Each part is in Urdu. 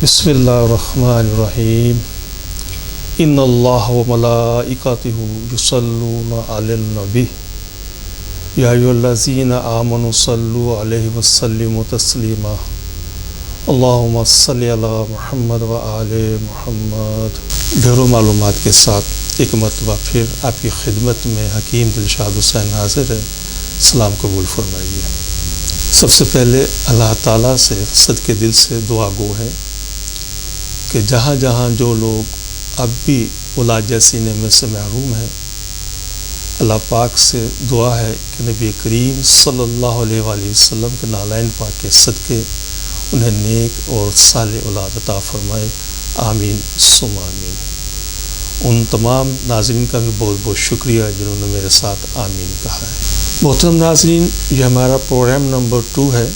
بسم اللہ الرحمن الرحیم ان اللہ و ملائکتہ یصلون علی النبی یا ایھا الذین آمنوا صلوا علیہ وسلموا تسلیما اللہم صلی علی محمد و آل محمد۔ ڈھیروں معلومات کے ساتھ ایک مرتبہ پھر آپ کی خدمت میں حکیم دلشاد حسین حاضر ہے۔ سلام قبول فرمائیے۔ سب سے پہلے اللہ تعالیٰ سے صدقے دل سے دعا گو ہے کہ جہاں جہاں جو لوگ اب بھی اولاد جیسی نعمت سے محروم ہیں، اللہ پاک سے دعا ہے کہ نبی کریم صلی اللہ علیہ وآلہ وسلم کے نالین پاک کے صدقے انہیں نیک اور صالح اولاد عطا فرمائے، آمین ثم آمین۔ ان تمام ناظرین کا بھی بہت بہت شکریہ جنہوں نے میرے ساتھ آمین کہا ہے۔ محترم ناظرین، یہ ہمارا پروگرام نمبر 2 ہے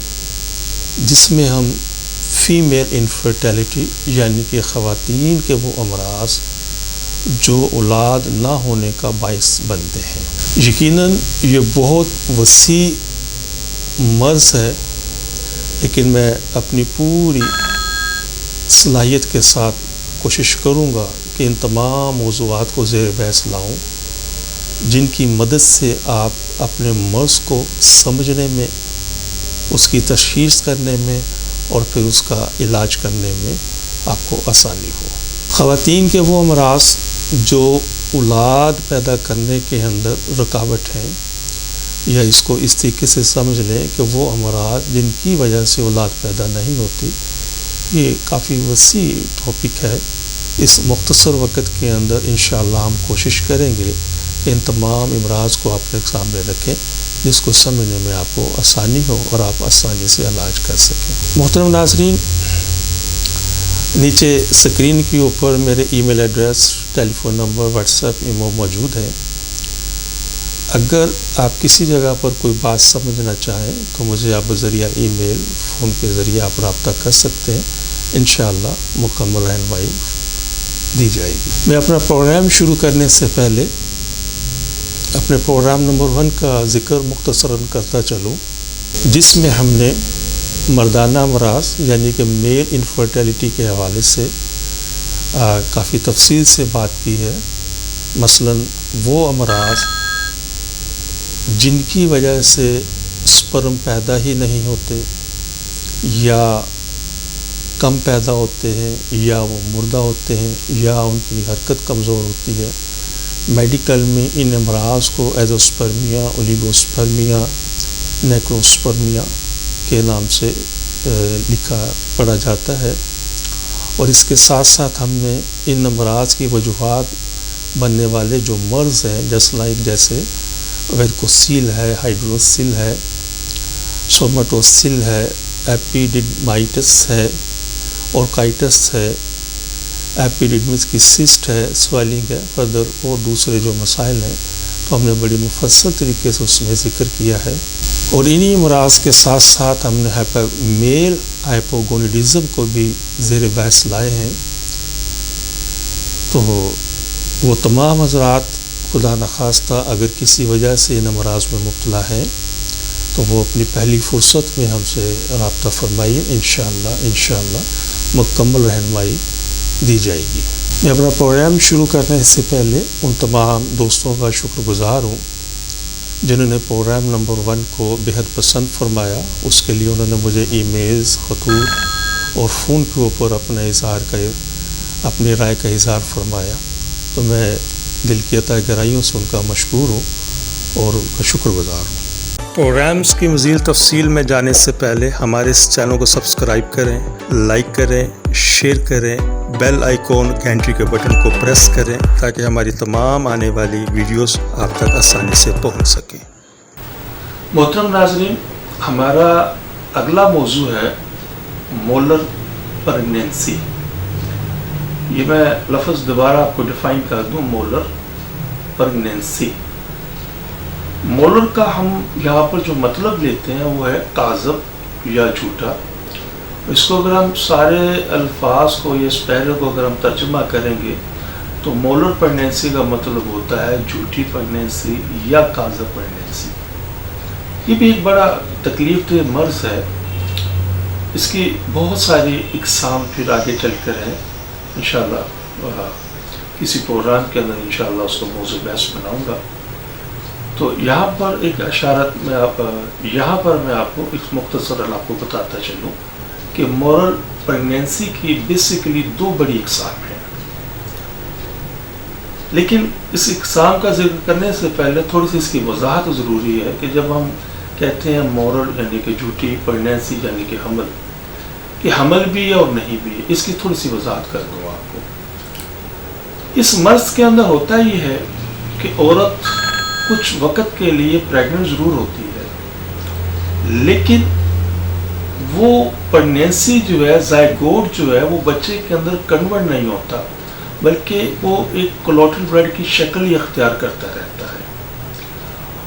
جس میں ہم فیمیل انفرٹیلٹی یعنی کہ خواتین کے وہ امراض جو اولاد نہ ہونے کا باعث بنتے ہیں۔ یقیناً یہ بہت وسیع مرض ہے، لیکن میں اپنی پوری صلاحیت کے ساتھ کوشش کروں گا کہ ان تمام موضوعات کو زیر بحث لاؤں جن کی مدد سے آپ اپنے مرض کو سمجھنے میں، اس کی تشخیص کرنے میں اور پھر اس کا علاج کرنے میں آپ کو آسانی ہو۔ خواتین کے وہ امراض جو اولاد پیدا کرنے کے اندر رکاوٹ ہیں، یا اس کو اس طریقے سے سمجھ لیں کہ وہ امراض جن کی وجہ سے اولاد پیدا نہیں ہوتی، یہ کافی وسیع ٹاپک ہے۔ اس مختصر وقت کے اندر انشاءاللہ ہم کوشش کریں گے کہ ان تمام امراض کو اپنے سامنے رکھیں جس کو سمجھنے میں آپ کو آسانی ہو اور آپ آسانی سے علاج کر سکیں۔ محترم ناظرین، نیچے اسکرین کے اوپر میرے email address, telephone number, WhatsApp, imo موجود ہے۔ اگر آپ کسی جگہ پر کوئی بات سمجھنا چاہیں تو مجھے آپ بذریعہ ای میل، فون کے ذریعے آپ رابطہ کر سکتے ہیں، انشاءاللہ مکمل رہنمائی دی جائے گی۔ میں اپنا پروگرام شروع کرنے سے پہلے اپنے پروگرام نمبر 1 کا ذکر مختصراً کرتا چلوں، جس میں ہم نے مردانہ امراض یعنی کہ میل انفرٹیلٹی کے حوالے سے کافی تفصیل سے بات کی ہے۔ مثلاً وہ امراض جن کی وجہ سے سپرم پیدا ہی نہیں ہوتے، یا کم پیدا ہوتے ہیں، یا وہ مردہ ہوتے ہیں، یا ان کی حرکت کمزور ہوتی ہے۔ میڈیکل میں ان امراض کو ایزوسپرمیا، اولیگوسپرمیا، نیکروسپرمیا کے نام سے لکھا پڑھا جاتا ہے۔ اور اس کے ساتھ ساتھ ہم نے ان امراض کی وجوہات بننے والے جو مرض ہیں جیسے ویرکوسیل ہے، ہائیڈروسیل ہے، سومٹوسیل ہے، ایپیڈیڈمائٹس ہے، اورکائٹس ہے، ایپیڈیڈمس کی سسٹ ہے، سویلنگ ہے، فردر اور دوسرے جو مسائل ہیں تو ہم نے بڑی مفصل طریقے سے اس میں ذکر کیا ہے۔ اور انہی امراض کے ساتھ ساتھ ہم نے میل ہائپوگونیڈزم کو بھی زیر بحث لائے ہیں۔ تو وہ تمام حضرات خدا نخواستہ اگر کسی وجہ سے ان امراض میں مبتلا ہیں تو وہ اپنی پہلی فرصت میں ہم سے رابطہ فرمائیے، انشاءاللہ مکمل رہنمائی دی جائے گی۔ میں اپنا پروگرام شروع کرنے سے پہلے ان تمام دوستوں کا شکر گزار ہوں جنہوں نے پروگرام نمبر 1 کو بہت پسند فرمایا۔ اس کے لیے انہوں نے مجھے ای میلز، خطوط اور فون کے اوپر اپنی رائے کا اظہار فرمایا، تو میں دل کی عطا گہرائیوں سے ان کا مشکور ہوں اور ان کا شکر گزار ہوں۔ پروگرامز کی مزید تفصیل میں جانے سے پہلے ہمارے اس چینل کو سبسکرائب کریں، لائک کریں، شیئر کریں، بیل آئیکن گھنٹی کے بٹن کو پریس کریں تاکہ ہماری تمام آنے والی ویڈیوز آپ تک آسانی سے پہنچ سکیں۔ محترم ناظرین، ہمارا اگلا موضوع ہے مولر پریگنینسی۔ یہ میں لفظ دوبارہ آپ کو ڈیفائن کر دوں، مولر پریگنینسی۔ مولر کا ہم یہاں پر جو مطلب لیتے ہیں وہ ہے کاذب یا جھوٹا۔ اس کو اگر ہم سارے الفاظ کو یا اس پہلے کو اگر ہم ترجمہ کریں گے تو مولر پریگنینسی کا مطلب ہوتا ہے جھوٹی پریگنینسی یا کاذب پریگنینسی۔ یہ بھی ایک بڑا تکلیف دہ مرض ہے اس کی بہت ساری اقسام پھر آگے چل کر ہیں انشاءاللہ، کسی پروگرام کے اندر انشاءاللہ اس کو موضوع بحث بناؤں گا. تو یہاں پر ایک اشارت میں یہاں پر میں آپ کو ایک مختصر آپ کو بتاتا چلوں کہ مورل پریگنینسی کی بیسیکلی 2 بڑی اقسام ہیں. لیکن اس اقسام کا ذکر کرنے سے پہلے تھوڑی سی اس کی وضاحت ضروری ہے کہ جب ہم کہتے ہیں مورل یعنی کہ جھوٹی پریگنینسی یعنی کہ حمل بھی ہے اور نہیں بھی ہے، اس کی تھوڑی سی وضاحت کر دوں آپ کو. اس مرض کے اندر ہوتا یہ ہے کہ عورت کچھ وقت کے لیے پریگننٹ ضرور ہوتی ہے، لیکن وہ پریگنینسی جو ہے، زائگوٹ جو ہے، وہ بچے کے اندر کنورٹ نہیں ہوتا، بلکہ وہ ایک کولوٹل بریڈ کی شکل ہی اختیار کرتا رہتا ہے.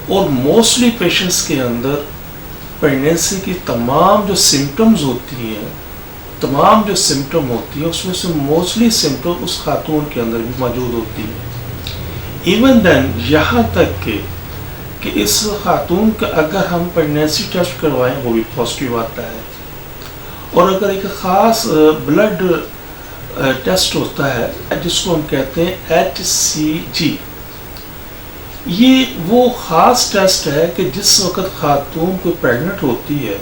اور موسٹلی پیشنٹس کے اندر پریگنینسی کی تمام جو سمٹمز ہوتی ہیں، اس میں سے موسٹلی سمٹم اس خاتون کے اندر بھی موجود ہوتی ہیں. ایون دین یہاں تک کہ اس خاتون کا اگر ہم پریگنینسی ٹیسٹ کروائیں وہ بھی پازیٹیو آتا ہے. اور اگر ایک خاص بلڈ ٹیسٹ ہوتا ہے جس کو ہم کہتے ہیں HCG، یہ وہ خاص ٹیسٹ ہے کہ جس وقت خاتون کوئی پریگننٹ ہوتی ہے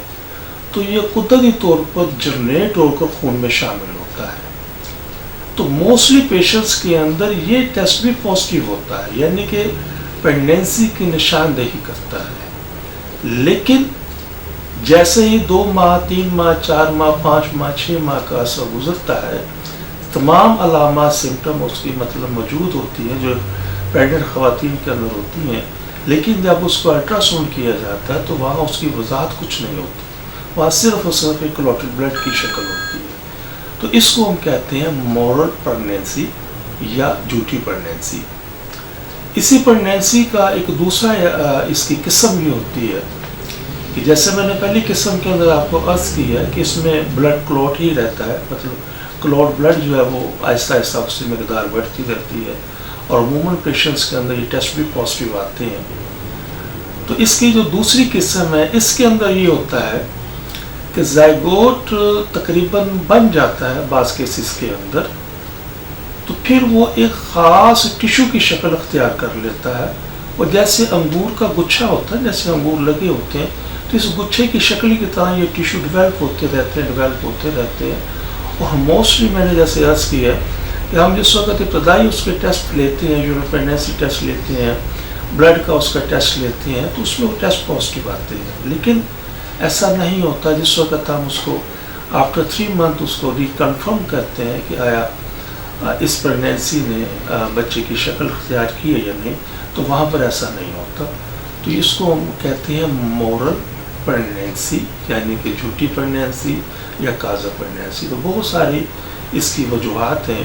تو یہ قدرتی طور پر جنریٹ ہو کر خون میں شامل ہوتا ہے. تو موسٹلی پیشنٹس کے اندر یہ ٹیسٹ بھی پازیٹیو ہوتا ہے، یعنی کہ پریگنینسی کی نشاندہی کرتا ہے. لیکن جیسے ہی 2 ماہ 3 ماہ 4 ماہ 5 ماہ 6 ماہ کا عرصہ گزرتا ہے، تمام علامات سمٹم اس کی موجود ہوتی ہیں جو پریگننٹ خواتین کے اندر ہوتی ہیں. لیکن جب اس کو الٹرا ساؤنڈ کیا جاتا ہے تو وہاں اس کی وضاحت کچھ نہیں ہوتی، وہاں صرف اور صرف ایک کولوٹل بلیڈ کی شکل ہوتی ہے. تو اس کو ہم کہتے ہیں مورل پریگنینسی یا جھوٹی پریگنینسی. اسی پریگنینسی کا ایک دوسرا اس کی قسم یہ ہوتی ہے کہ جیسے میں نے پہلی قسم کے اندر آپ کو عرض کی ہے کہ اس میں بلڈ کلوٹ ہی رہتا ہے، کلوٹ بلڈ جو ہے وہ آہستہ آہستہ اس کی مقدار بڑھتی رہتی ہے، اور عموماً پیشنٹس کے اندر یہ ٹیسٹ بھی پازیٹیو آتے ہیں. تو اس کی جو دوسری قسم ہے، اس کے اندر یہ ہوتا ہے کہ زائگوٹ تقریباً بن جاتا ہے بعض کیسز کے اندر، تو پھر وہ ایک خاص ٹیشو کی شکل اختیار کر لیتا ہے، اور جیسے انگور کا گچھا ہوتا ہے، جیسے انگور لگے ہوتے ہیں، تو اس گچھے کی شکل کی طرح یہ ٹیشو ڈیولپ ہوتے رہتے ہیں. اور موسٹلی میں نے جیسے عرض کیا کہ ہم جس وقت ابتدائی اس کے ٹیسٹ لیتے ہیں، یورین پریگنینسی ٹیسٹ لیتے ہیں، بلڈ کا اس کا ٹیسٹ لیتے ہیں، تو اس میں وہ ٹیسٹ پازیٹیو آتے ہیں. لیکن ایسا نہیں ہوتا جس وقت ہم اس کو آفٹر 3 منتھ اس کو ریکنفرم کرتے ہیں کہ آیا اس پریگنینسی نے بچے کی شکل اختیار کی ہے یا نہیں، تو وہاں پر ایسا نہیں ہوتا. تو اس کو ہم کہتے ہیں مورل پریگنینسی یعنی کہ جھوٹی پریگنینسی یا کاذب پریگنینسی. تو بہت ساری اس کی وجوہات ہیں.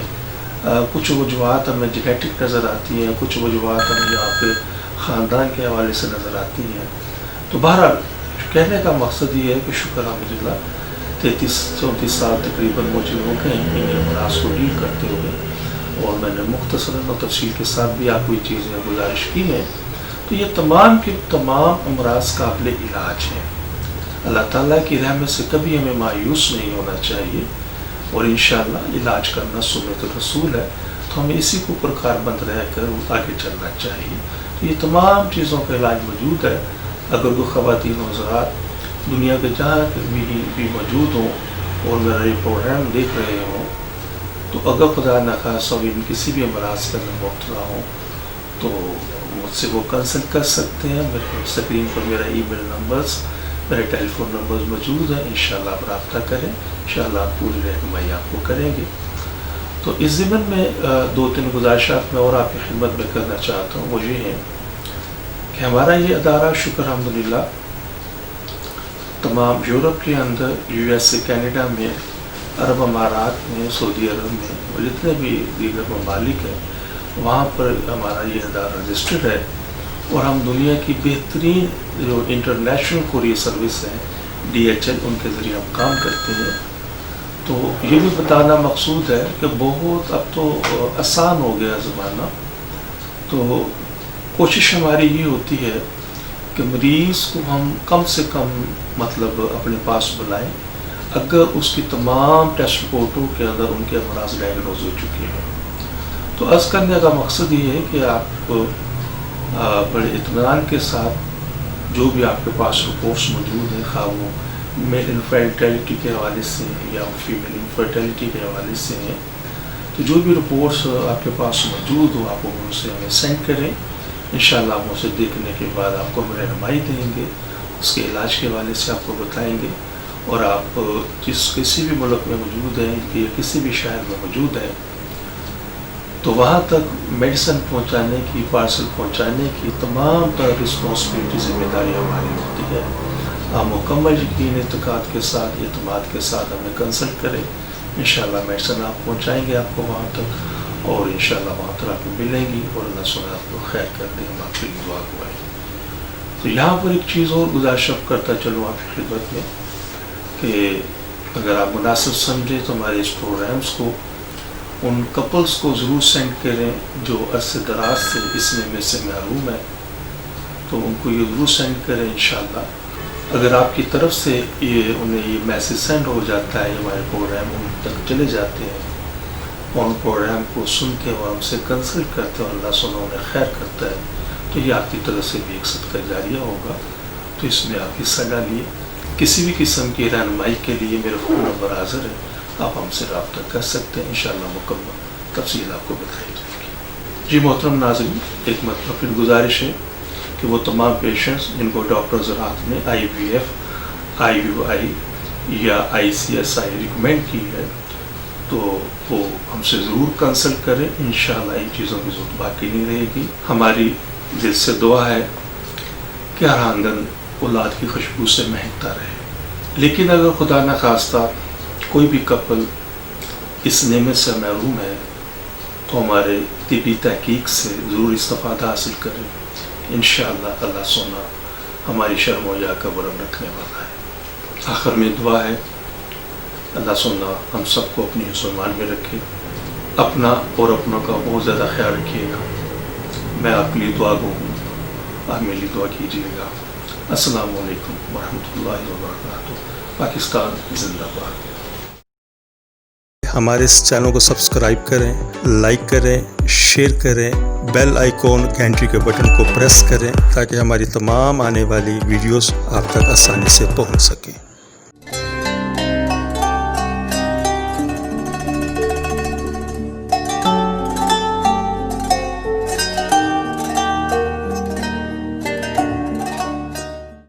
کچھ وجوہات ہمیں جینیٹک نظر آتی ہیں، کچھ وجوہات ہمیں یہاں پہ خاندان کے حوالے سے نظر آتی ہیں. تو بہرحال کہنے کا مقصد یہ ہے کہ شکر الحمدللہ 33-34 سال تقریباً مجھے ہو گئے ہیں ان امراض کو ڈیل کرتے ہوئے، اور میں نے مختصراً اور تفصیل کے ساتھ بھی آپ کو یہ چیزیں گزارش کی ہیں. تو یہ تمام کے تمام امراض قابل علاج ہیں. اللہ تعالیٰ کی رحمت سے کبھی ہمیں مایوس نہیں ہونا چاہیے، اور انشاءاللہ علاج کرنا سنت رسول ہے، تو ہمیں اسی کو پر کاربند رہ کر آگے چلنا چاہیے. تو یہ تمام چیزوں کا علاج موجود ہے. اگر کوئی خواتین و حضرات دنیا کے جہاں بھی موجود ہوں اور میرا یہ پروگرام دیکھ رہے ہوں، تو اگر خدا نخواستہ ان کسی بھی امراض کے اندر مبتلا ہوں تو مجھ سے وہ کنسلٹ کر سکتے ہیں. میرے اسکرین پر میرا ای میل نمبرز، میرے ٹیلی فون نمبرز موجود ہیں. انشاءاللہ آپ رابطہ کریں، انشاءاللہ پوری رہنمائی آپ کو کریں گے. تو اس ضمن میں 2-3 گزارشات میں اور آپ کی خدمت میں کرنا چاہتا ہوں. وہ یہ ہے کہ ہمارا یہ ادارہ شکر الحمدللہ تمام یورپ کے اندر، USA، کینیڈا میں، عرب امارات میں، سعودی عرب میں، اور جتنے بھی دیگر ممالک ہیں وہاں پر ہمارا یہ ادارہ رجسٹرڈ ہے. اور ہم دنیا کی بہترین جو انٹرنیشنل کوریئر سروس ہیں DHL، ان کے ذریعے ہم کام کرتے ہیں. تو یہ بھی بتانا مقصود ہے کہ بہت اب تو آسان ہو گیا زمانہ. تو کوشش ہماری یہ ہوتی ہے کہ مریض کو ہم کم سے کم اپنے پاس بلائیں. اگر اس کی تمام ٹیسٹ رپورٹوں کے اندر ان کے امراض ڈائگنوز ہو چکی ہیں. تو عرض کرنے کا مقصد یہ ہے کہ آپ بڑے اطمینان کے ساتھ جو بھی آپ کے پاس رپورٹس موجود ہیں، خواہ وہ میل انفرٹیلٹی کے حوالے سے یا فیمیل انفرٹیلٹی کے حوالے سے ہیں، تو جو بھی رپورٹس آپ کے پاس موجود ہو آپ ان سے ہمیں سینڈ کریں. انشاءاللہ ہم اسے دیکھنے کے بعد آپ کو ہم رہنمائی دیں گے، اس کے علاج کے حوالے سے آپ کو بتائیں گے. اور آپ کسی بھی ملک میں موجود ہیں یا کسی بھی شہر میں موجود ہیں تو وہاں تک میڈیسن پہنچانے کی، پارسل پہنچانے کی تمام تر رسپانسبلٹی ذمہ داری ہماری ہوتی ہے. آپ مکمل یقین اعتقاد کے ساتھ، اعتماد کے ساتھ ہمیں کنسلٹ کریں. انشاءاللہ میڈیسن آپ پہنچائیں گے آپ کو وہاں تک، اور انشاءاللہ وہاں تک آپ کو ملیں گی، اور اللہ سبحانہ آپ کو خیر کر دیں. ہم آپ کی دعا کریں. تو یہاں پر ایک چیز اور گزارش کرتا چلوں آپ کی خدمت میں کہ اگر آپ مناسب سمجھیں تو ہمارے اس پروگرامز کو ان کپلز کو ضرور سینڈ کریں جو عرصے دراز سے اس نعمت سے محروم ہیں. تو ان کو یہ ضرور سینڈ کریں. انشاءاللہ اگر آپ کی طرف سے انہیں یہ میسیج سینڈ ہو جاتا ہے، ہمارے پروگرام ان تک چلے جاتے ہیں اور ان پروگرام کو سنتے ہیں اور ہم سے کنسلٹ کرتے ہیں اور اللہ سبحانہ انہیں خیر کرتا ہے، تو یہ آپ کی طرف سے بھی ایک صدقہ جاریہ ہوگا. تو اس میں آپ حصہ ڈالیے. کسی بھی قسم کی رہنمائی کے لیے میرا فون نمبر حاضر ہے، آپ ہم سے رابطہ کر سکتے ہیں. انشاءاللہ مکمل تفصیل آپ کو بتائی جائے گی. جی محترم ناظرین، ایک مطلب پھر گزارش ہے کہ وہ تمام پیشنٹس جن کو ڈاکٹر حضرات نے IVF, IUI یا ICSI ریکمینڈ کی ہے تو وہ ہم سے ضرور کنسلٹ کریں. انشاءاللہ ان چیزوں کی ضرورت باقی نہیں رہے گی. ہماری دل سے دعا ہے کہ ہر آنگن اولاد کی خوشبو سے مہکتا رہے. لیکن اگر خدا نخواستہ کوئی بھی کپل اس نعمت سے محروم ہے تو ہمارے طبی تحقیق سے ضرور استفادہ حاصل کریں. انشاءاللہ اللہ سونا ہماری شرم و حیا کا برم رکھنے والا ہے. آخر میں دعا ہے اللہ سونا ہم سب کو اپنی حسن میں رکھے. اپنا اور اپنوں کا بہت زیادہ خیال رکھیے گا. میں آپ کے لیے دعا گو ہوں، آپ میرے لیے دعا کیجیے گا. السلام علیکم ورحمۃ اللہ وبرکاتہ. پاکستان زندہ باد. ہمارے اس چینل کو سبسکرائب کریں، لائک کریں، شیئر کریں، بیل آئیکن گھنٹی کے بٹن کو پریس کریں تاکہ ہماری تمام آنے والی ویڈیوز آپ تک آسانی سے پہنچ سکیں.